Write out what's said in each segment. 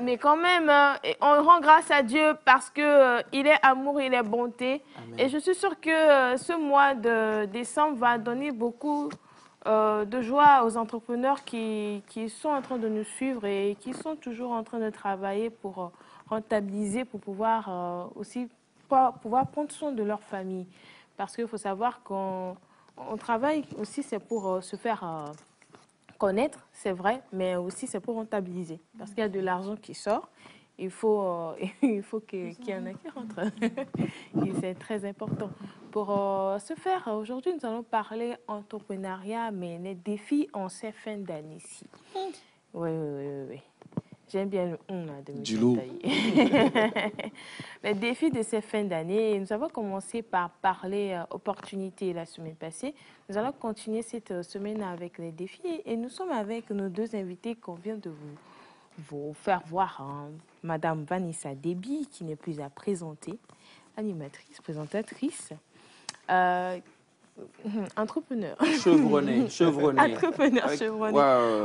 Mais quand même, on rend grâce à Dieu parce que il est amour, il est bonté. Amen. Et je suis sûre que ce mois de décembre va donner beaucoup de joie aux entrepreneurs qui sont en train de nous suivre et qui sont toujours en train de travailler pour rentabiliser, pour pouvoir aussi pouvoir prendre soin de leur famille. Parce qu'il faut savoir qu'on travaille aussi, c'est pour se faire connaître, c'est vrai, mais aussi c'est pour rentabiliser. Parce qu'il y a de l'argent qui sort, il faut qu'il y en a qui rentrent. Et c'est très important. Pour ce faire, aujourd'hui, nous allons parler entrepreneuriat, mais les défis en ces fins d'année-ci. Oui. J'aime bien le on là, de M. Taillé. Les défis de ces fins d'année, nous avons commencé par parler opportunités la semaine passée. Nous allons continuer cette semaine avec les défis et nous sommes avec nos deux invités qu'on vient de vous faire voir. Hein. Madame Vanessa Déby, qui n'est plus à présenter, animatrice, présentatrice. Entrepreneur. Chevronné. Entrepreneur chevronné.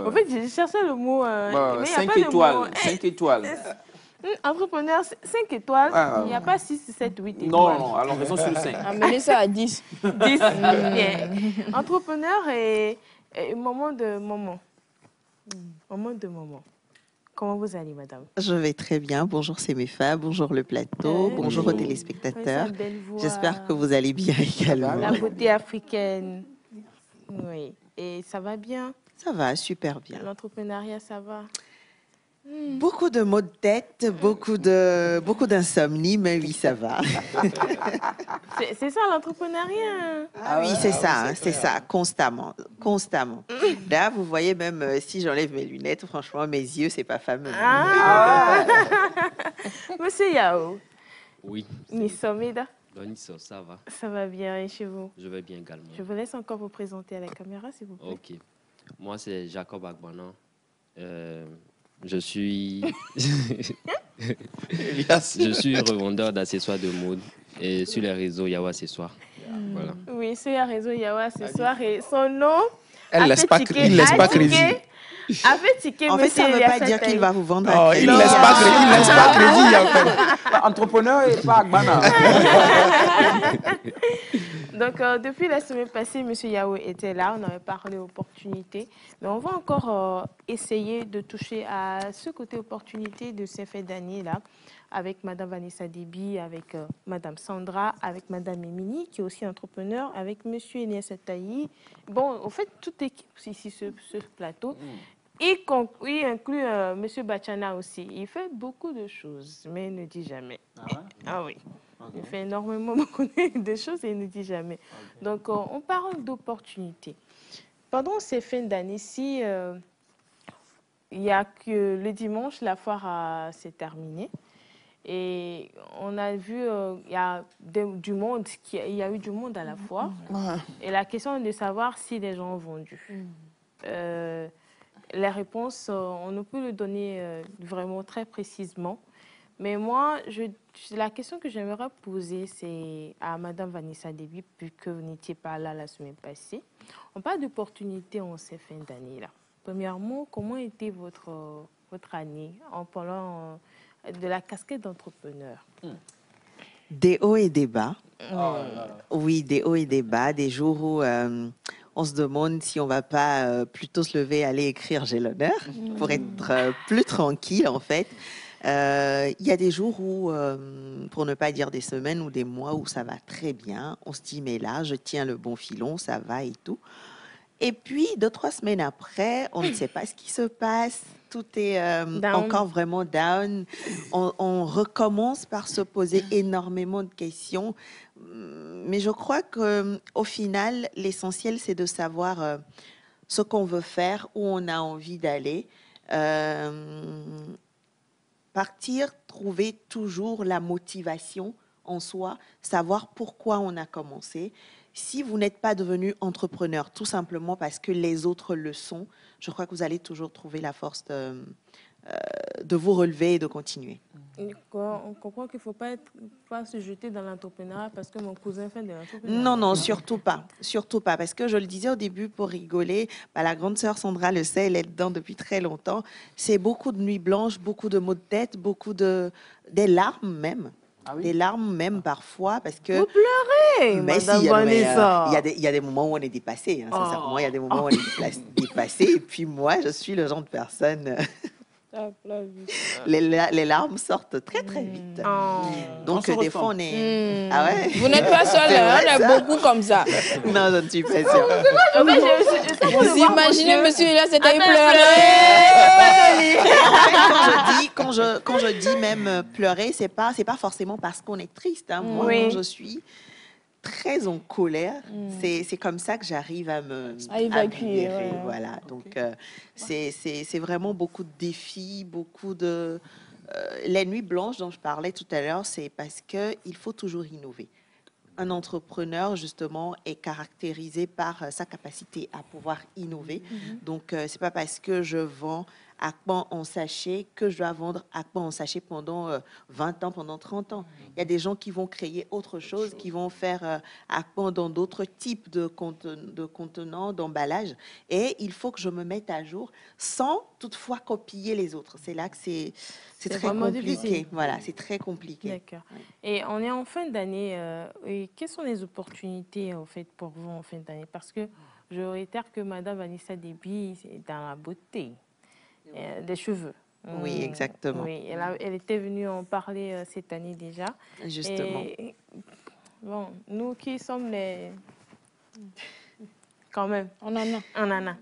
En fait, j'ai cherché le mot. Mais 5 étoiles. 5 étoiles. Entrepreneur, 5 étoiles. Il n'y a pas 6, 7, 8 étoiles. Non, alors raison sur 5. Amenez ça à 10. 10. Entrepreneur et moment de moment. Moment de moment. Comment vous allez, madame? Je vais très bien. Bonjour Séméfa, bonjour le plateau, bonjour aux téléspectateurs. J'espère que vous allez bien également. La beauté africaine. Oui. Et ça va bien? Ça va, super bien. L'entrepreneuriat, ça va? Beaucoup de maux de tête, beaucoup d'insomnie, mais oui, ça va. C'est ça l'entrepreneuriat. Ah oui, c'est ça, constamment. Là, vous voyez, même si j'enlève mes lunettes, franchement, mes yeux, c'est pas fameux. Monsieur Yao. Oui. Nissomida. Nisso, ça va. Ça va bien, et chez vous? Je vais bien également. Je vous laisse encore vous présenter à la caméra, s'il vous plaît. Ok. Moi, c'est Jacob Agbanan. Je suis revendeur d'accessoires de mode et sur les réseaux Yao Accessoires. Voilà. Oui, sur les réseaux Yao Accessoires et son nom. Il laisse pas crédit. En fait, ça ne veut pas dire qu'il va vous vendre à crédit. Il laisse pas crédit. Entrepreneur et pas Agbana. Donc, depuis la semaine passée, M. Yao était là, on avait parlé opportunité. Mais on va encore essayer de toucher à ce côté opportunité de ces fins d'année-là, avec Mme Vanessa Déby, avec Mme Sandra, avec Mme Émilie, qui est aussi entrepreneur, avec M. Elias Tailly. Bon, en fait, toute l'équipe ici sur ce plateau. Il inclut M. Bachana aussi. Il fait beaucoup de choses, mais il ne dit jamais. Ah oui. Okay. Il fait énormément beaucoup de choses et il ne dit jamais. Okay. Donc, on parle d'opportunités. Pendant ces fins d'année-ci, il n'y a que le dimanche, la foire s'est terminée. Et on a vu, il y a du monde, il y a eu du monde à la foire. Et la question est de savoir si les gens ont vendu. Les réponses, on ne peut le donner vraiment très précisément. Mais moi, la question que j'aimerais poser, c'est à Mme Vanessa Déby, puisque vous n'étiez pas là la semaine passée. On parle d'opportunités en ces fins d'année-là. Premièrement, comment était votre année en parlant de la casquette d'entrepreneur? Des hauts et des bas. Oui, des hauts et des bas. Des jours où on se demande si on ne va pas plutôt se lever et aller écrire J'ai l'honneur pour être plus tranquille, en fait. Il y a des jours où, pour ne pas dire des semaines ou des mois où ça va très bien. On se dit, mais là, je tiens le bon filon, ça va et tout. Et puis, 2-3 semaines après, on ne sait pas ce qui se passe. Tout est encore vraiment down. On recommence par se poser énormément de questions. Mais je crois qu'au final, l'essentiel, c'est de savoir ce qu'on veut faire, où on a envie d'aller. Partir, trouver toujours la motivation en soi, savoir pourquoi on a commencé. Si vous n'êtes pas devenu entrepreneur tout simplement parce que les autres le sont, je crois que vous allez toujours trouver la force de vous relever et de continuer. On comprend qu'il ne faut pas se jeter dans l'entrepreneuriat parce que mon cousin fait de l'entrepreneuriat. Non, non, surtout pas. Surtout pas. Parce que je le disais au début pour rigoler, la grande sœur Sandra le sait, elle est dedans depuis très longtemps. C'est beaucoup de nuits blanches, beaucoup de maux de tête, des larmes même. Ah oui? Des larmes même parfois parce que... Vous pleurez, Mais si, Madame Vanessa. il y a des moments où on est dépassé. Hein, sincèrement, il y a des moments où on est dépassé. Et puis moi, je suis le genre de personne... les larmes sortent très, très vite. Donc, On se des fois, on est... Ah ouais? Vous n'êtes pas seul, vrai, on est ça. beaucoup comme ça. Non, je ne suis pas sûre. Vous imaginez, monsieur, là, c'était il pleurait. Quand je dis même pleurer, c'est pas forcément parce qu'on est triste. Hein. Moi, Oui. quand je suis très en colère, c'est comme ça que j'arrive à évacuer, libérer, ouais. voilà. Donc, c'est vraiment beaucoup de défis, beaucoup de... les nuits blanches dont je parlais tout à l'heure, c'est parce qu'il faut toujours innover. Un entrepreneur, justement, est caractérisé par sa capacité à pouvoir innover. Donc, c'est pas parce que je vends Akpan en sachet que je dois vendre Akpan en sachet pendant 20 ans, pendant 30 ans. Il y a des gens qui vont créer autre chose, qui vont faire Akpan dans d'autres types de contenants, d'emballage. Et il faut que je me mette à jour sans toutefois copier les autres. C'est là que c'est très vraiment compliqué. difficile. Voilà, c'est très compliqué. D'accord. Et on est en fin d'année. Et quelles sont les opportunités en fait, pour vous en fin d'année? Parce que je réitère que Madame Vanessa Déby, c'est dans la beauté des cheveux. Oui, exactement. Oui, elle était venue en parler cette année déjà. Justement. Et, bon, nous qui sommes les... Quand même. On en a. On en a.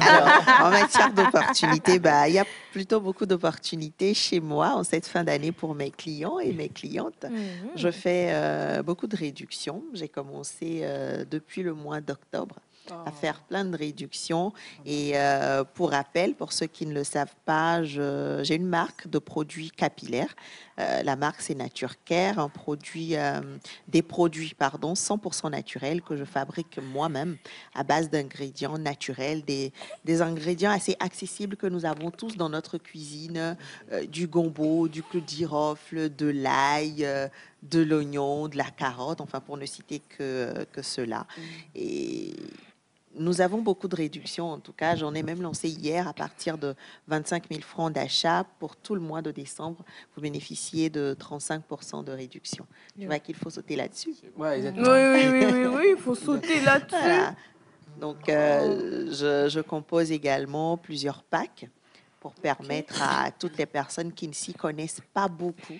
Alors, en matière d'opportunités, il y a plutôt beaucoup d'opportunités chez moi en cette fin d'année pour mes clients et mes clientes. Je fais beaucoup de réductions. J'ai commencé depuis le mois d'octobre à faire plein de réductions. Et pour rappel, pour ceux qui ne le savent pas, j'ai une marque de produits capillaires. La marque, c'est Nature Care, des produits 100% naturels que je fabrique moi-même à base d'ingrédients naturels, des ingrédients assez accessibles que nous avons tous dans notre cuisine, du gombo, du clou de girofle, de l'ail, de l'oignon, de la carotte, enfin pour ne citer que cela. Et nous avons beaucoup de réductions, en tout cas. J'en ai même lancé hier à partir de 25 000 francs d'achat. Pour tout le mois de décembre, vous bénéficiez de 35% de réduction. Tu vois qu'il faut sauter là-dessus. Ouais, exactement. Oui, il faut sauter là-dessus. Voilà. Donc, je compose également plusieurs packs pour permettre à toutes les personnes qui ne s'y connaissent pas beaucoup.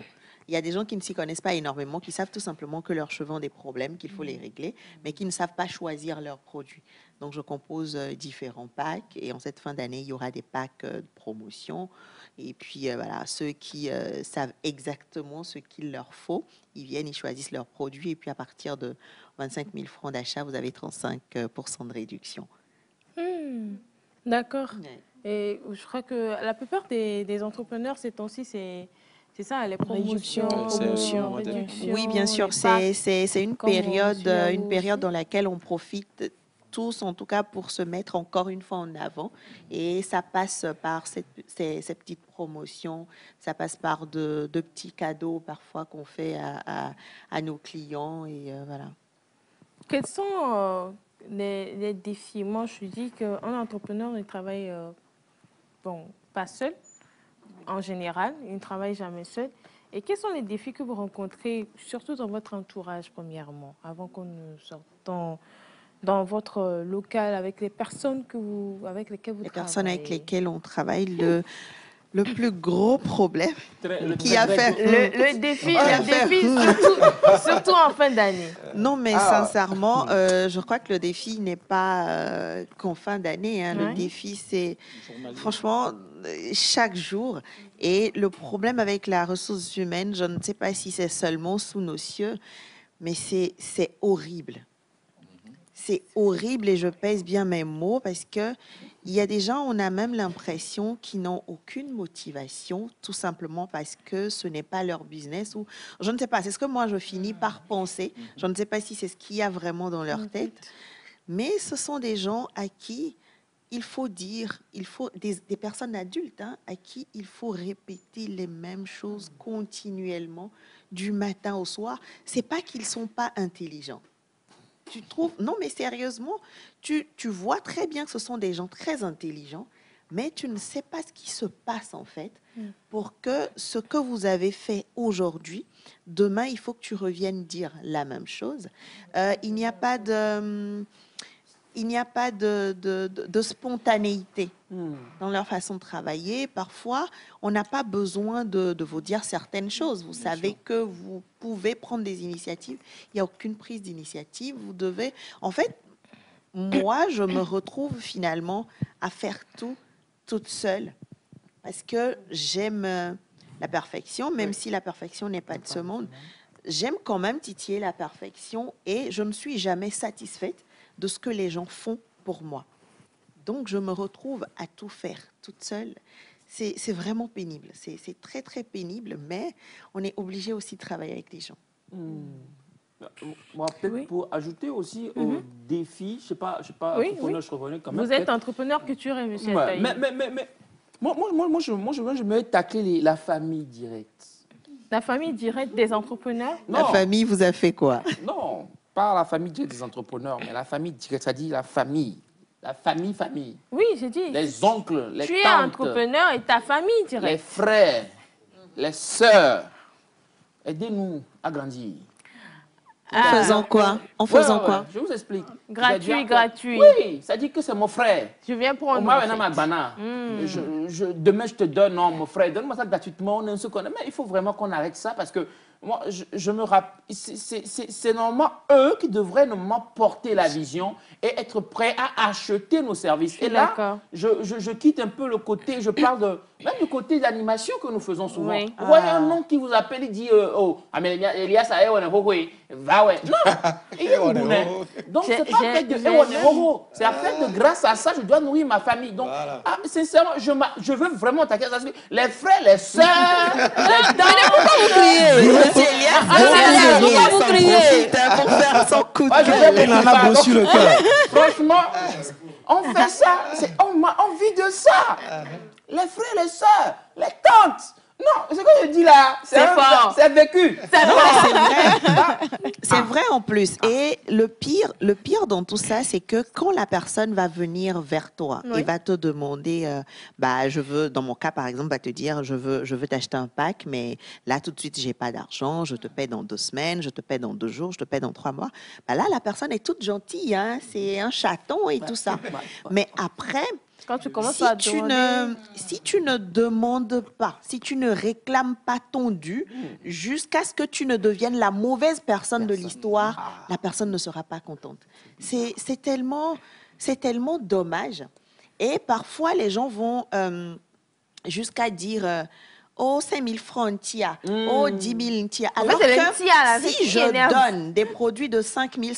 Il y a des gens qui ne s'y connaissent pas énormément, qui savent tout simplement que leurs cheveux ont des problèmes, qu'il faut les régler, mais qui ne savent pas choisir leurs produits. Donc, je compose différents packs et en cette fin d'année, il y aura des packs de promotion. Et puis, voilà, ceux qui savent exactement ce qu'il leur faut, ils viennent, ils choisissent leurs produits et puis à partir de 25 000 francs d'achat, vous avez 35% de réduction. D'accord. Ouais. Et je crois que la plupart des entrepreneurs, ces temps-ci, c'est ça, les promotions, Réduction, réductions, Oui, bien sûr, les packs. c'est une Comme période, celui à une vous période aussi. dans laquelle on profite tous, en tout cas, pour se mettre encore une fois en avant. Et ça passe par ces petites promotions, ça passe par de petits cadeaux parfois qu'on fait à nos clients. Et voilà. Quels sont les défis? Moi, je dis qu'un entrepreneur, il travaille pas seul, en général. Il ne travaille jamais seul. Et quels sont les défis que vous rencontrez, surtout dans votre entourage, premièrement, avant qu'on ne sorte dans votre local, avec les personnes avec lesquelles vous Les travaillez? personnes avec lesquelles on travaille, le plus gros problème qui a fait... Le défi, surtout en fin d'année. Non, mais sincèrement, je crois que le défi n'est pas qu'en fin d'année. Hein. Ouais. Le défi, c'est franchement chaque jour. Et le problème avec la ressource humaine, je ne sais pas si c'est seulement sous nos cieux, mais c'est horrible. C'est horrible et je pèse bien mes mots parce que il y a des gens, on a même l'impression qu'ils n'ont aucune motivation, tout simplement parce que ce n'est pas leur business ou je ne sais pas. C'est ce que moi je finis par penser. Je ne sais pas si c'est ce qu'il y a vraiment dans leur tête, mais ce sont des gens à qui il faut dire, il faut des personnes adultes à qui il faut répéter les mêmes choses continuellement du matin au soir. C'est pas qu'ils sont pas intelligents. Tu trouves? Non, mais sérieusement, tu vois très bien que ce sont des gens très intelligents, mais tu ne sais pas ce qui se passe en fait pour que ce que vous avez fait aujourd'hui, demain, il faut que tu reviennes dire la même chose. Il n'y a pas de spontanéité dans leur façon de travailler. Parfois, on n'a pas besoin de vous dire certaines choses. Vous savez que vous pouvez prendre des initiatives. Il n'y a aucune prise d'initiative. Vous devez... En fait, moi, je me retrouve finalement à faire tout toute seule parce que j'aime la perfection, même si la perfection n'est pas de ce monde. J'aime quand même titiller la perfection et je ne suis jamais satisfaite de ce que les gens font pour moi. Donc, je me retrouve à tout faire toute seule. C'est vraiment pénible. C'est très, très pénible, mais on est obligé aussi de travailler avec les gens. Moi, peut-être pour ajouter aussi au défi, je ne sais pas, entrepreneur, je revenais quand même. Vous êtes entrepreneur culturel, monsieur Taï. Mais moi, je me tacler la famille directe. La famille directe des entrepreneurs? Non. La famille vous a fait quoi? Non, pas la famille directe des entrepreneurs, mais la famille directe, ça dit la famille. La famille. Oui, j'ai dit. Les oncles, les tu tantes. Tu es entrepreneur et ta famille directe. Les frères, les sœurs. Aidez-nous à grandir. En faisant quoi? En faisant quoi? Je vous explique. Gratuit. Oui, ça dit que c'est mon frère. Je viens prendre. Demain, je te donne, non, mon frère, donne-moi ça gratuitement, on se connaît. Mais il faut vraiment qu'on arrête ça parce que moi, je me rappelle, c'est normalement eux qui devraient normalement porter la vision et être prêts à acheter nos services. Et là, je quitte un peu le côté, je parle même du côté d'animation que nous faisons souvent. Oui. Vous voyez un nom qui vous appelle, il dit, oh, Elias, va ouais. Non, il est bounet. Donc, c'est pas fait de c'est à fait de grâce à ça, je dois nourrir ma famille. Donc, sincèrement, je veux vraiment attaquer ça. Les frères, les sœurs, les dames. Pourquoi vous criez? C'est Elias. Pourquoi vous criez? Pour faire son coup de gueule. Il en a beau sur le cœur. Franchement, on fait ça, on a envie de ça. Les frères, les sœurs, les tantes. Non, ce que je dis là, c'est fort. C'est vécu. C'est vrai. C'est vrai en plus. Et le pire dans tout ça, c'est que quand la personne va venir vers toi et va te demander, je veux, dans mon cas par exemple, va te dire, je veux t'acheter un pack, mais là tout de suite, j'ai pas d'argent, je te paie dans 2 semaines, je te paie dans 2 jours, je te paie dans 3 mois. Là, la personne est toute gentille, hein, c'est un chaton et tout ça. Mais après, quand tu commences si tu ne demandes pas, si tu ne réclames pas ton dû, jusqu'à ce que tu ne deviennes la mauvaise personne de l'histoire, la personne ne sera pas contente. C'est tellement dommage. Et parfois, les gens vont jusqu'à dire... oh, 5 000 francs, tia. Oh, 10 000, tia. Alors que si je donne des produits de 5 000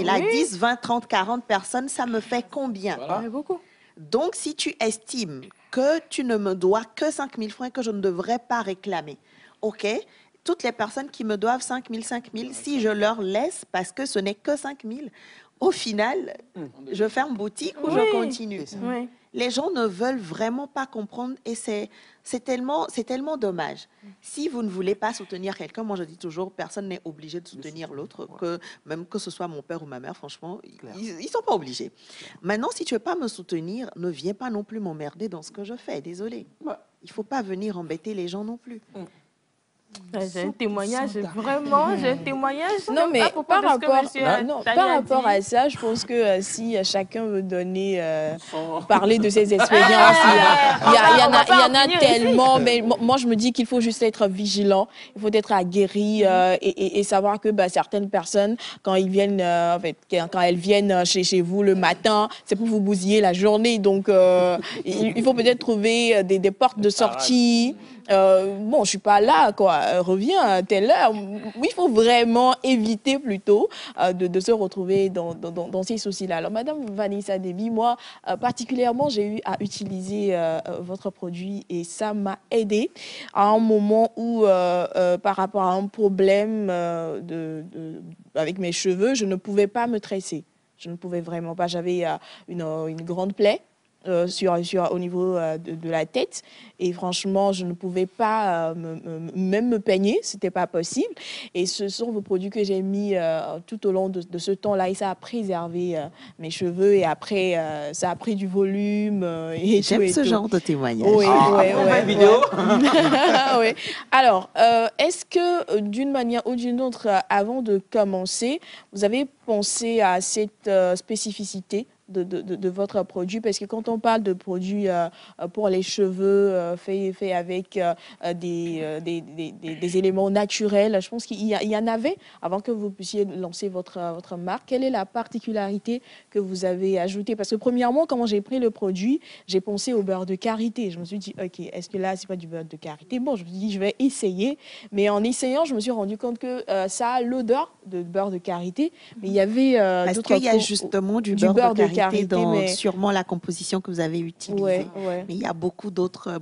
à 10, 20, 30, 40 personnes, ça me fait combien? Beaucoup. Donc, si tu estimes que tu ne me dois que 5 000 francs et que je ne devrais pas réclamer, OK, toutes les personnes qui me doivent 5 000, si je leur laisse, parce que ce n'est que 5 000, au final, je ferme boutique ou je continue. Oui. Les gens ne veulent vraiment pas comprendre et c'est tellement dommage. Si vous ne voulez pas soutenir quelqu'un, moi je dis toujours, personne n'est obligé de soutenir l'autre, même que ce soit mon père ou ma mère, franchement, ils ne sont pas obligés. Maintenant, si tu ne veux pas me soutenir, ne viens pas non plus m'emmerder dans ce que je fais, désolé. Il ne faut pas venir embêter les gens non plus. J'ai un témoignage, vraiment, j'ai un témoignage. Non, mais par rapport à ça, je pense que si chacun veut donner, parler de ses expériences, il y en a tellement, mais moi je me dis qu'il faut juste être vigilant, il faut être aguerri et savoir que certaines personnes, quand elles viennent chez vous le matin, c'est pour vous bousiller la journée, donc il faut peut-être trouver des portes de sortie. Je suis pas là, quoi. Reviens à telle heure. Il faut vraiment éviter plutôt de se retrouver dans ces soucis-là. Alors, Madame Vanessa Déby, moi, particulièrement, j'ai eu à utiliser votre produit et ça m'a aidé à un moment où, par rapport à un problème avec mes cheveux, je ne pouvais pas me tresser. Je ne pouvais vraiment pas. J'avais une grande plaie. Au niveau de la tête, et franchement je ne pouvais pas même me peigner, c'était pas possible, et ce sont vos produits que j'ai mis tout au long de ce temps-là, et ça a préservé mes cheveux, et après ça a pris du volume et j'aime ce genre de témoignage. Oui, vidéo. Oui. Alors est-ce que d'une manière ou d'une autre, avant de commencer, vous avez pensé à cette spécificité de votre produit, parce que quand on parle de produits pour les cheveux faits avec des éléments naturels, je pense qu'il y en avait avant que vous puissiez lancer votre marque. Quelle est la particularité que vous avez ajoutée? Parce que premièrement, quand j'ai pris le produit, j'ai pensé au beurre de karité. Je me suis dit, ok, est-ce que là, c'est pas du beurre de karité? Bon, je me suis dit, je vais essayer. Mais en essayant, je me suis rendu compte que ça a l'odeur de beurre de karité, mais il y avait parce qu'il y a justement du beurre de karité dans mais... sûrement la composition que vous avez utilisée. Ouais. Mais il y a beaucoup d'autres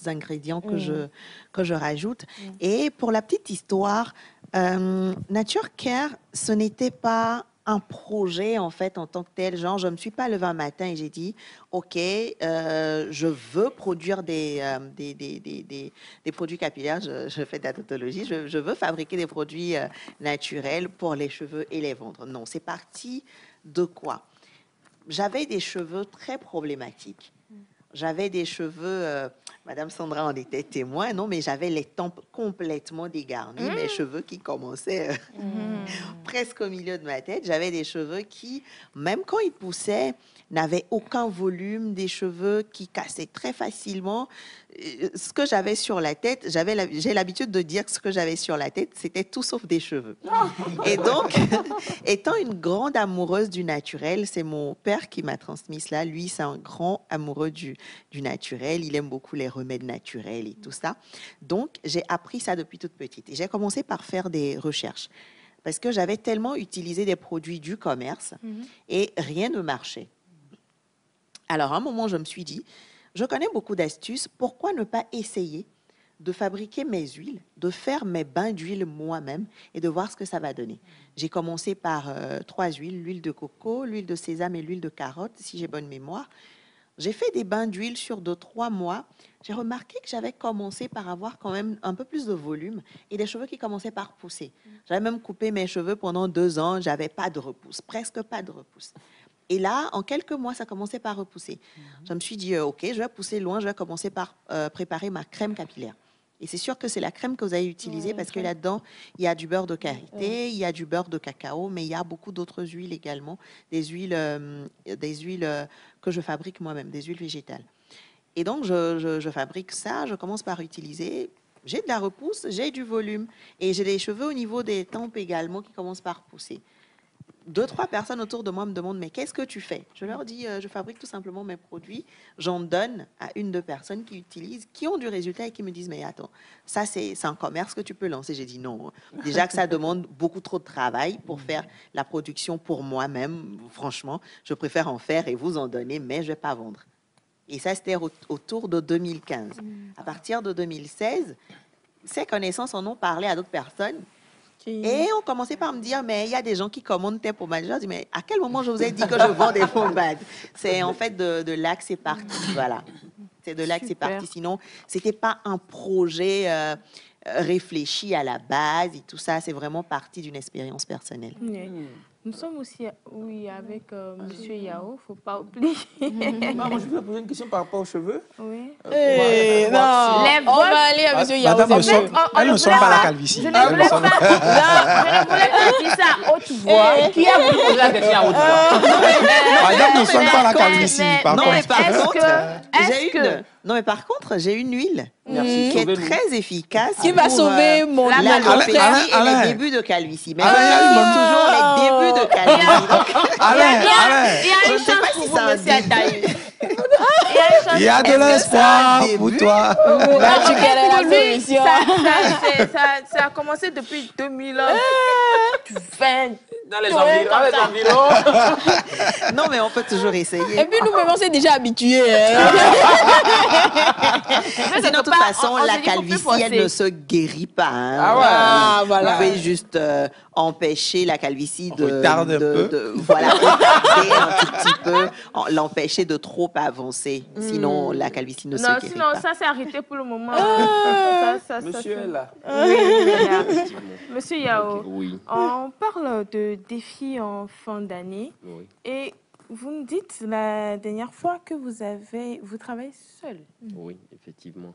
ingrédients que je rajoute. Et pour la petite histoire, Nature Care, ce n'était pas un projet en fait en tant que tel. Genre, je me suis pas levée un matin et j'ai dit, ok, je veux produire des produits capillaires. Je fais de la tautologie. Je veux fabriquer des produits naturels pour les cheveux et les ventres. Non, c'est parti de quoi? J'avais des cheveux très problématiques. J'avais des cheveux, Madame Sandra en était témoin, non, mais j'avais les tempes complètement dégarnies, mes cheveux qui commençaient presque au milieu de ma tête. J'avais des cheveux qui, même quand ils poussaient, n'avaient aucun volume, des cheveux qui cassaient très facilement. Ce que j'avais sur la tête, j'ai l'habitude de dire que ce que j'avais sur la tête, c'était tout sauf des cheveux. Et donc, étant une grande amoureuse du naturel, c'est mon père qui m'a transmis cela. Lui, c'est un grand amoureux du naturel. Il aime beaucoup les remèdes naturels et tout ça. Donc, j'ai appris ça depuis toute petite. Et j'ai commencé par faire des recherches. Parce que j'avais tellement utilisé des produits du commerce et rien ne marchait. Alors, à un moment, je me suis dit, je connais beaucoup d'astuces, pourquoi ne pas essayer de fabriquer mes huiles, de faire mes bains d'huile moi-même et de voir ce que ça va donner. J'ai commencé par 3 huiles, l'huile de coco, l'huile de sésame et l'huile de carotte, si j'ai bonne mémoire. J'ai fait des bains d'huile sur 2-3 mois. J'ai remarqué que j'avais commencé par avoir quand même un peu plus de volume et des cheveux qui commençaient par pousser. J'avais même coupé mes cheveux pendant 2 ans, j'avais pas de repousse, presque pas de repousse. Et là, en quelques mois, ça commençait par repousser. Je me suis dit, OK, je vais pousser loin, je vais commencer par préparer ma crème capillaire. Et c'est sûr que c'est la crème que vous avez utilisée parce que là-dedans, il y a du beurre de karité, il y a du beurre de cacao, mais il y a beaucoup d'autres huiles également, des huiles que je fabrique moi-même, des huiles végétales. Et donc, je fabrique ça, je commence par utiliser. J'ai de la repousse, j'ai du volume. Et j'ai des cheveux au niveau des tempes également qui commencent par pousser. 2-3 personnes autour de moi me demandent, mais qu'est-ce que tu fais? Je leur dis, je fabrique tout simplement mes produits. J'en donne à 1-2 personnes qui utilisent, qui ont du résultat et qui me disent, mais attends, ça c'est un commerce que tu peux lancer. J'ai dit non. Déjà que ça demande beaucoup trop de travail pour faire la production pour moi-même. Franchement, je préfère en faire et vous en donner, mais je ne vais pas vendre. Et ça, c'était autour de 2015. À partir de 2016, ces connaissances en ont parlé à d'autres personnes. Et on commençait par me dire, mais il y a des gens qui commandent tes pommades. Je dis, mais à quel moment je vous ai dit que je vends des pommades? C'est en fait de là que c'est parti. Voilà. C'est de là que c'est parti. Sinon, ce n'était pas un projet réfléchi à la base et tout ça. C'est vraiment parti d'une expérience personnelle. Nous sommes aussi avec M. Yao, il ne faut pas oublier. Moi, je voulais poser une question par rapport aux cheveux. Oui. On va aller à M. Yao. Madame, elles ne sont pas la calvitie. Je ne voulais pas dire ça à haute voix. Qui a voulu poser la question à haute voix? Madame ne sont pas la calvitie, par contre. Non, mais par contre, j'ai une huile qui est très efficace. Qui va sauver mon l'alopécie et les débuts de calvicie. Mais toujours les débuts de calvicie. Il y a une chance pour vous, monsieur Ataï. Il y a de l'espoir pour toi. Tu connais la solution. ça a commencé depuis 2020. Dans les environs. Non, mais on peut toujours essayer. Et puis nous-mêmes, on s'est déjà habitués. Mais de toute façon, la calvitie, elle ne se guérit pas. Hein. Ah, voilà. Vous pouvez juste empêcher la calvitie Retarde un peu. Voilà, retarder un tout petit peu, l'empêcher de trop avancer. Sinon, la calvitie ne se guérit sinon, pas. ça s'est arrêté pour le moment. Monsieur est là. Oui, Monsieur Yao, Oui. on parle de défis en fin d'année. Oui. Et vous nous dites la dernière fois que vous travaillez seul. Oui, effectivement.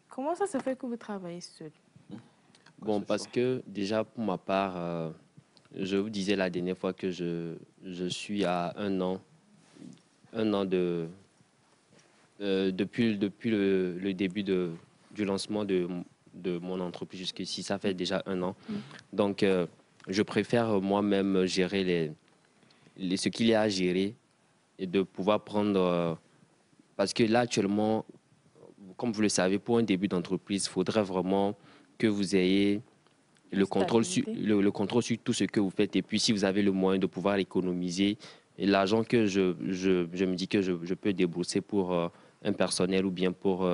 Comment ça se fait que vous travaillez seul? Bon, parce que déjà, pour ma part, je vous disais la dernière fois que je suis à un an depuis le début du lancement de mon entreprise jusqu'ici. Ça fait déjà un an. Donc, je préfère moi-même gérer ce qu'il y a à gérer et de pouvoir prendre... parce que là, actuellement, comme vous le savez, pour un début d'entreprise, il faudrait vraiment que vous ayez le contrôle sur tout ce que vous faites. Et puis, si vous avez le moyen de pouvoir l'économiser, et l'argent que je me dis que je peux débourser pour un personnel ou bien pour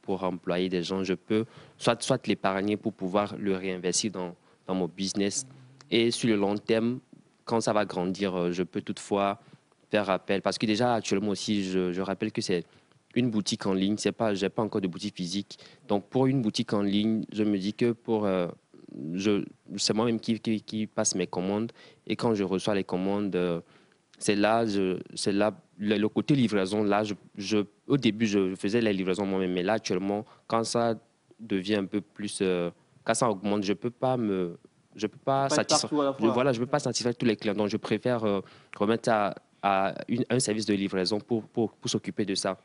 employer des gens, je peux soit l'épargner pour pouvoir le réinvestir dans mon business. Et sur le long terme, quand ça va grandir, je peux toutefois faire appel. Parce que déjà, actuellement aussi, je rappelle que c'est une boutique en ligne. Je n'ai pas encore de boutique physique. Donc, pour une boutique en ligne, je me dis que c'est moi-même qui passe mes commandes. Et quand je reçois les commandes, c'est là le côté livraison. Là, au début, je faisais les livraisons moi-même. Mais là, actuellement, quand ça devient un peu plus... quand ça augmente, je ne peux pas satisfaire tous les clients. Donc, je préfère remettre ça à un service de livraison pour s'occuper de ça.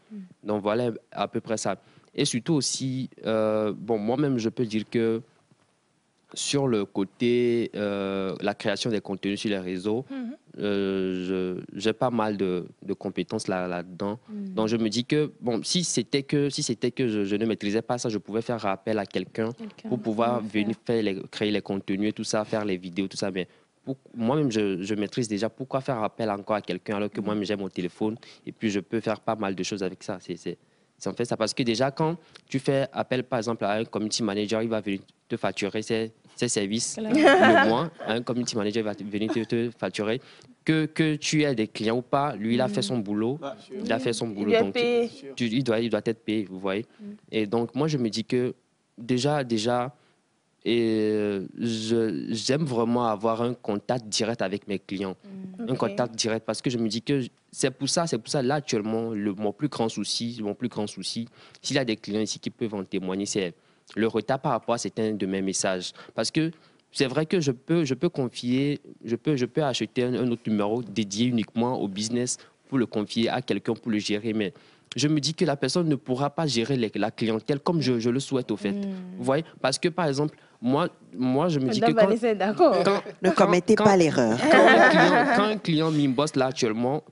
Donc, voilà à peu près ça. Et surtout aussi, moi-même, je peux dire que sur le côté la création des contenus sur les réseaux, j'ai pas mal de compétences là-dedans. Donc, je me dis que, si c'était que je ne maîtrisais pas ça, je pouvais faire appel à quelqu'un pour pouvoir venir créer les contenus et tout ça, faire les vidéos, tout ça. Mais moi-même, je maîtrise déjà. Pourquoi faire appel encore à quelqu'un alors que moi-même, j'ai mon téléphone et puis je peux faire pas mal de choses avec ça. C'est en fait ça. Parce que déjà, quand tu fais appel, par exemple, à un community manager, il va venir te facturer ses services le mois. Un community manager va venir te facturer. Que tu aies des clients ou pas, lui, il a fait son boulot. Il a fait son boulot. Donc, il doit être payé, vous voyez. Et donc, moi, je me dis que déjà et j'aime vraiment avoir un contact direct avec mes clients. Un contact direct parce que je me dis que c'est pour ça là actuellement, mon plus grand souci, s'il y a des clients ici qui peuvent en témoigner, c'est le retard par rapport à certains de mes messages. Parce que c'est vrai que je peux acheter un autre numéro dédié uniquement au business pour le confier à quelqu'un pour le gérer, mais je me dis que la personne ne pourra pas gérer la clientèle comme je le souhaite au fait. Vous voyez? Parce que, par exemple, moi je me dis que ne commettez pas l'erreur. Quand un client m'inbosse là actuellement,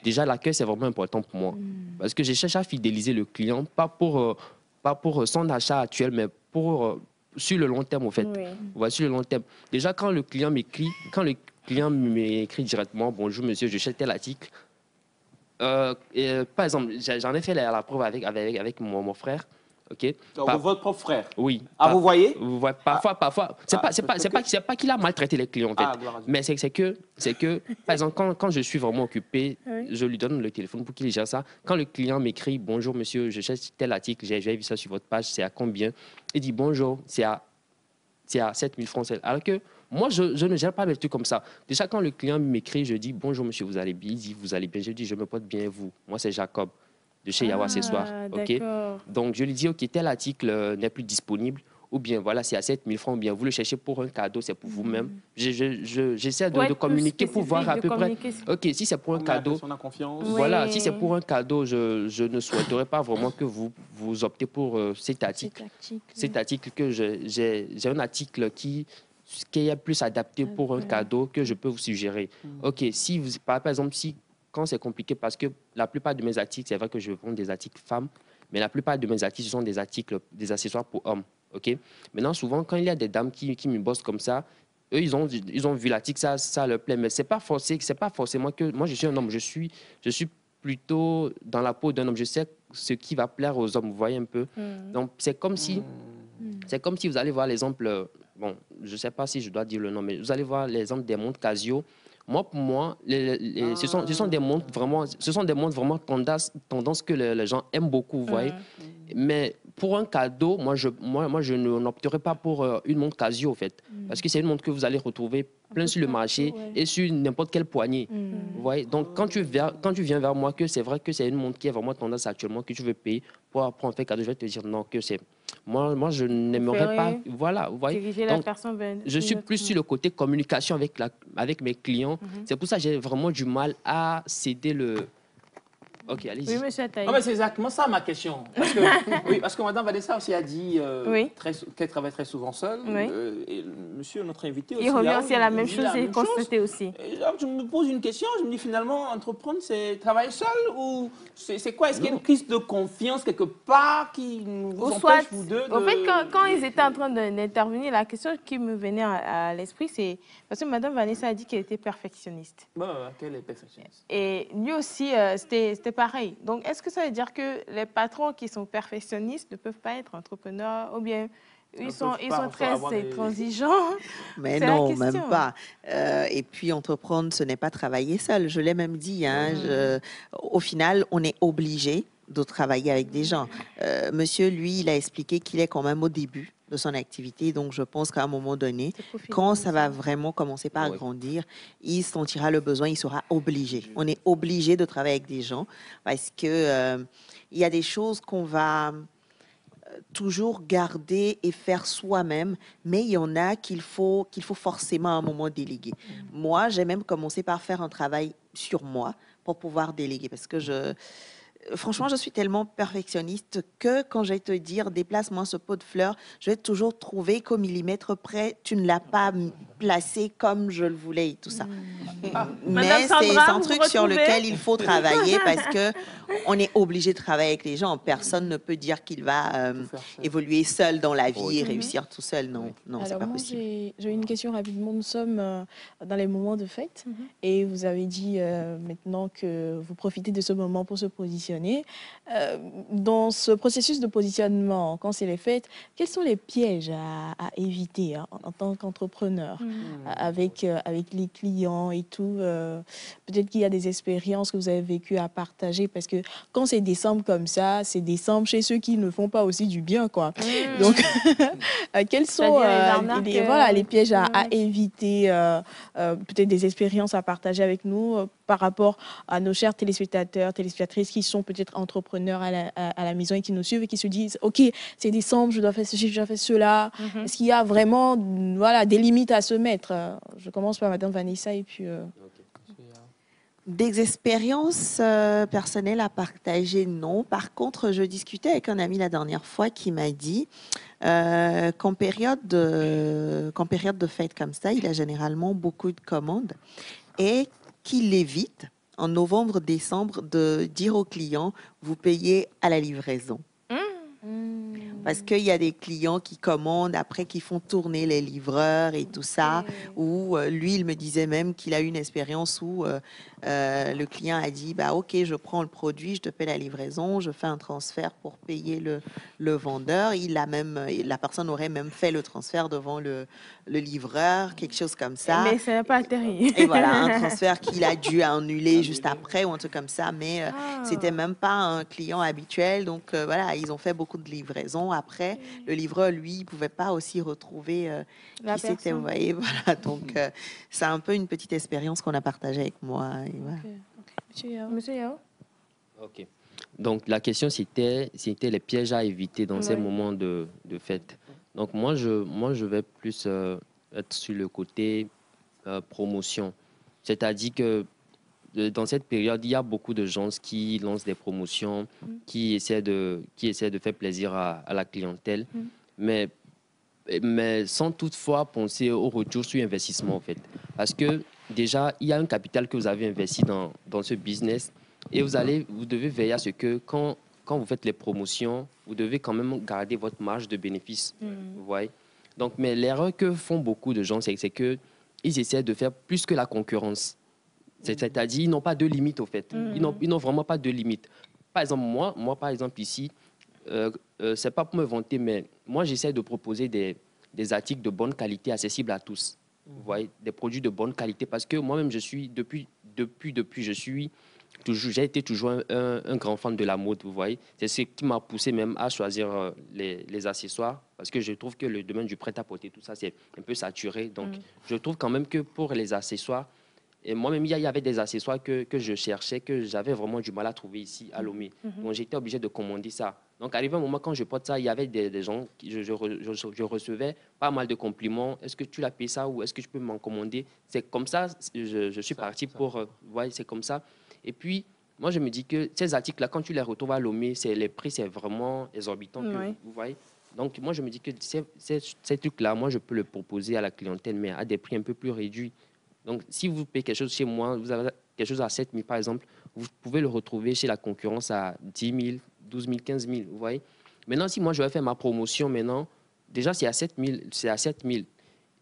déjà l'accueil, c'est vraiment important pour moi. Parce que je cherche à fidéliser le client, pas pour son achat actuel, mais sur le long terme, au fait. Ouais, sur le long terme. Déjà, quand le client m'écrit directement, bonjour monsieur, je cherche tel article. Par exemple, j'en ai fait la preuve avec mon frère. Okay. Donc, votre propre frère? Oui. Vous voyez? Parfois. C'est pas qu'il a maltraité les clients, en fait. Mais c'est que, par exemple, quand je suis vraiment occupé, je lui donne le téléphone pour qu'il gère ça. Quand le client m'écrit, bonjour monsieur, je cherche tel article, j'ai vu ça sur votre page, c'est à combien? Il dit, bonjour, c'est à 7 000 francs. Alors que moi, je ne gère pas les trucs comme ça. Déjà, quand le client m'écrit, je dis, bonjour monsieur, vous allez bien? Il dit, vous allez bien? Je dis, je me porte bien, vous. Moi, c'est Jacob de chez Yawa Accessoires. Okay? Donc, je lui dis, OK, tel article n'est plus disponible, ou bien, voilà, c'est à 7 000 francs, ou bien, vous le cherchez pour un cadeau, c'est pour vous-même. J'essaie de communiquer pour voir à peu près. OK, si c'est pour un cadeau, voilà, si c'est pour un cadeau, je ne souhaiterais pas vraiment que vous optez pour cet article. Cet article que j'ai un article qui est plus adapté pour un cadeau que je peux vous suggérer. OK, si vous, par exemple, quand c'est compliqué, parce que la plupart de mes articles, c'est vrai que je vends des articles femmes, Mais la plupart de mes articles, ce sont des articles, des accessoires pour hommes. OK? Maintenant, souvent, quand il y a des dames qui me bossent comme ça, eux, ils ont vu l'article, ça leur plaît. Mais c'est pas forcément que... Moi, je suis un homme, je suis plutôt dans la peau d'un homme. Je sais ce qui va plaire aux hommes, vous voyez un peu. Donc, c'est comme si vous allez voir l'exemple... Bon, je ne sais pas si je dois dire le nom, mais vous allez voir l'exemple des montres Casio. Moi, pour moi, ce sont des montres vraiment tendance que les gens aiment beaucoup, vous voyez. Mais pour un cadeau, moi, je n'opterai pas pour une montre Casio, en fait. Parce que c'est une montre que vous allez retrouver plein sur le marché et sur n'importe quelle poignée. Vous voyez. Donc, quand tu viens vers moi, que c'est vrai que c'est une montre qui est vraiment tendance actuellement, que tu veux payer pour en faire cadeau, je vais te dire non, que c'est... Moi, je n'aimerais pas... Voilà, vous voyez. Donc, je suis plus sur le côté communication avec mes clients. C'est pour ça que j'ai vraiment du mal à céder le... OK, allez-y. Oui, monsieur Ataï. Non, mais c'est exactement ça ma question. Parce que Mme Vanessa aussi a dit qu'elle travaille très souvent seule. Et monsieur, notre invité aussi. Il revient aussi à la même chose et constaté aussi. Et là, je me pose une question, je me dis finalement, entreprendre, c'est travailler seul ou c'est quoi? Est-ce qu'il y a une crise de confiance quelque part qui vous empêche, vous deux de... En fait, quand ils étaient en train d'intervenir, la question qui me venait à l'esprit, c'est... Parce que Mme Vanessa a dit qu'elle était perfectionniste. Qu'elle est perfectionniste. Et lui aussi, c'était pareil. Donc, est-ce que ça veut dire que les patrons qui sont perfectionnistes ne peuvent pas être entrepreneurs ou bien ils sont très intransigeants? Mais non, même pas. Et puis, entreprendre, ce n'est pas travailler seul. Je l'ai même dit. Au final, on est obligé de travailler avec des gens. Monsieur, lui, il a expliqué qu'il est quand même au début de son activité. Donc, je pense qu'à un moment donné, quand ça va vraiment commencer par grandir, il sentira le besoin, il sera obligé. On est obligé de travailler avec des gens parce que il y a des choses qu'on va toujours garder et faire soi-même, mais il y en a qu'il faut forcément à un moment déléguer. Moi, j'ai même commencé par faire un travail sur moi pour pouvoir déléguer parce que franchement, je suis tellement perfectionniste que quand je vais te dire déplace-moi ce pot de fleurs, je vais toujours trouver qu'au millimètre près, tu ne l'as pas placé comme je le voulais et tout ça. Mais c'est un truc sur lequel il faut travailler parce que on est obligé de travailler avec les gens. Personne ne peut dire qu'il va évoluer seul dans la vie et réussir tout seul. Non, c'est pas possible. J'ai une question rapidement. Nous sommes dans les moments de fête et vous avez dit maintenant que vous profitez de ce moment pour se positionner. Dans ce processus de positionnement, quand c'est les fêtes, quels sont les pièges à éviter en tant qu'entrepreneur avec les clients et tout? Peut-être qu'il y a des expériences que vous avez vécues à partager parce que quand c'est décembre comme ça, c'est décembre chez ceux qui ne font pas aussi du bien, quoi. Donc, quels sont les pièges à éviter? Peut-être des expériences à partager avec nous par rapport à nos chers téléspectateurs, téléspectatrices qui sont peut-être entrepreneurs à la maison et qui nous suivent et qui se disent « Ok, c'est décembre, je dois faire ceci, je dois faire cela. Est-ce qu'il y a vraiment des limites à se mettre? Je commence par Mme Vanessa et puis... Des expériences personnelles à partager, non. Par contre, je discutais avec un ami la dernière fois qui m'a dit qu'en période de fête comme ça, il a généralement beaucoup de commandes et qu'il évite en novembre, décembre de dire aux clients vous payez à la livraison. Parce qu'il y a des clients qui commandent, après qui font tourner les livreurs et tout ça. Ou lui, il me disait même qu'il a eu une expérience où le client a dit bah, « Ok, je prends le produit, je te paie la livraison, je fais un transfert pour payer le vendeur. » La personne aurait même fait le transfert devant le livreur, quelque chose comme ça. Mais ça n'a pas atterri. Et voilà, un transfert qu'il a dû annuler juste après ou un truc comme ça. Mais c'était même pas un client habituel. Donc voilà, ils ont fait beaucoup de livraisons. Après, le livreur, lui, il pouvait pas aussi retrouver qui c'était. Vous voyez, voilà. Donc, c'est un peu une petite expérience qu'on a partagée avec moi. Et voilà. Monsieur Yao. OK. Donc, la question, c'était les pièges à éviter dans ces moments de fête. Donc, moi, je vais plus être sur le côté promotion. C'est-à-dire que dans cette période, il y a beaucoup de gens qui lancent des promotions, qui essaient de faire plaisir à la clientèle, mais sans toutefois penser au retour sur investissement, en fait. Parce que déjà, il y a un capital que vous avez investi dans ce business et vous devez veiller à ce que quand quand vous faites les promotions, vous devez quand même garder votre marge de bénéfice. Vous voyez? Donc, mais l'erreur que font beaucoup de gens, c'est qu'ils essaient de faire plus que la concurrence. C'est-à-dire, ils n'ont pas de limite, au fait. Ils n'ont vraiment pas de limite. Par exemple, moi par exemple, ici, c'est pas pour me vanter, mais moi, j'essaie de proposer des articles de bonne qualité accessibles à tous. Vous voyez, des produits de bonne qualité, parce que moi-même, je suis, depuis, j'ai été toujours un grand fan de la mode, vous voyez. C'est ce qui m'a poussé même à choisir les accessoires, parce que je trouve que le domaine du prêt-à-porter, tout ça, c'est un peu saturé. Donc, je trouve quand même que pour les accessoires, et moi-même, il y avait des accessoires que je cherchais, que j'avais vraiment du mal à trouver ici, à Lomé. Donc, j'étais obligé de commander ça. Donc, arrivé un moment, quand je porte ça, il y avait des gens, je recevais pas mal de compliments. Est-ce que tu l'as payé ça ou est-ce que je peux m'en commander? C'est comme ça, je suis parti pour... ouais, c'est comme ça. Et puis, moi, je me dis que ces articles-là, quand tu les retrouves à Lomé, les prix, c'est vraiment exorbitant. Vous voyez? Donc, moi, je me dis que ces trucs-là, moi, je peux le proposer à la clientèle, mais à des prix un peu plus réduits. Donc, si vous payez quelque chose chez moi, vous avez quelque chose à 7 000, par exemple, vous pouvez le retrouver chez la concurrence à 10 000, 12 000, 15 000, vous voyez. Maintenant, si moi, je vais faire ma promotion maintenant, déjà, c'est à 7 000. C'est à 7 000.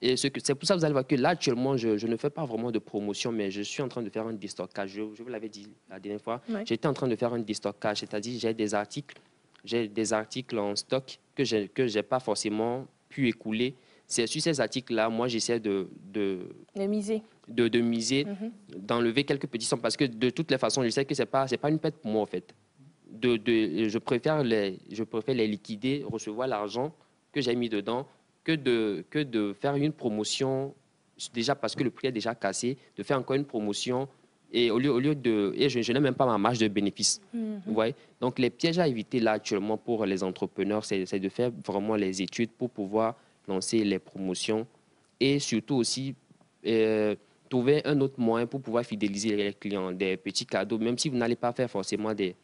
Et c'est pour ça que vous allez voir que là, actuellement, je ne fais pas vraiment de promotion, mais je suis en train de faire un déstockage. Je vous l'avais dit la dernière fois. J'étais en train de faire un déstockage, c'est-à-dire j'ai des articles en stock que je n'ai pas forcément pu écouler. C'est sur ces articles-là, moi, j'essaie de miser, d'enlever quelques petits sommes, parce que de toutes les façons, je sais que c'est pas une perte pour moi, en fait. Je préfère les liquider, recevoir l'argent que j'ai mis dedans, que de faire une promotion, déjà parce que le prix est déjà cassé, de faire encore une promotion, et au lieu de... Et je n'ai même pas ma marge de bénéfice. Vous voyez? Donc, les pièges à éviter là, actuellement, pour les entrepreneurs, c'est de faire vraiment les études pour pouvoir lancer les promotions et surtout aussi trouver un autre moyen pour pouvoir fidéliser les clients, des petits cadeaux, même si vous n'allez pas faire forcément des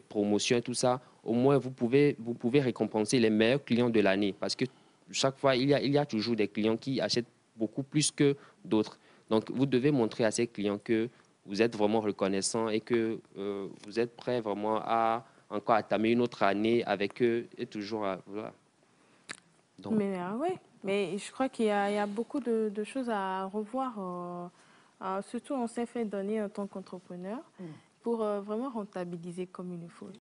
promotions et tout ça, au moins vous pouvez récompenser les meilleurs clients de l'année, parce que chaque fois, il y a toujours des clients qui achètent beaucoup plus que d'autres. Donc, vous devez montrer à ces clients que vous êtes vraiment reconnaissant et que vous êtes prêt vraiment à encore entamer une autre année avec eux et toujours voilà. Donc. Mais oui, mais je crois qu'il y a beaucoup de choses à revoir. Surtout, on s'est fait donner en tant qu'entrepreneur pour vraiment rentabiliser comme il le faut.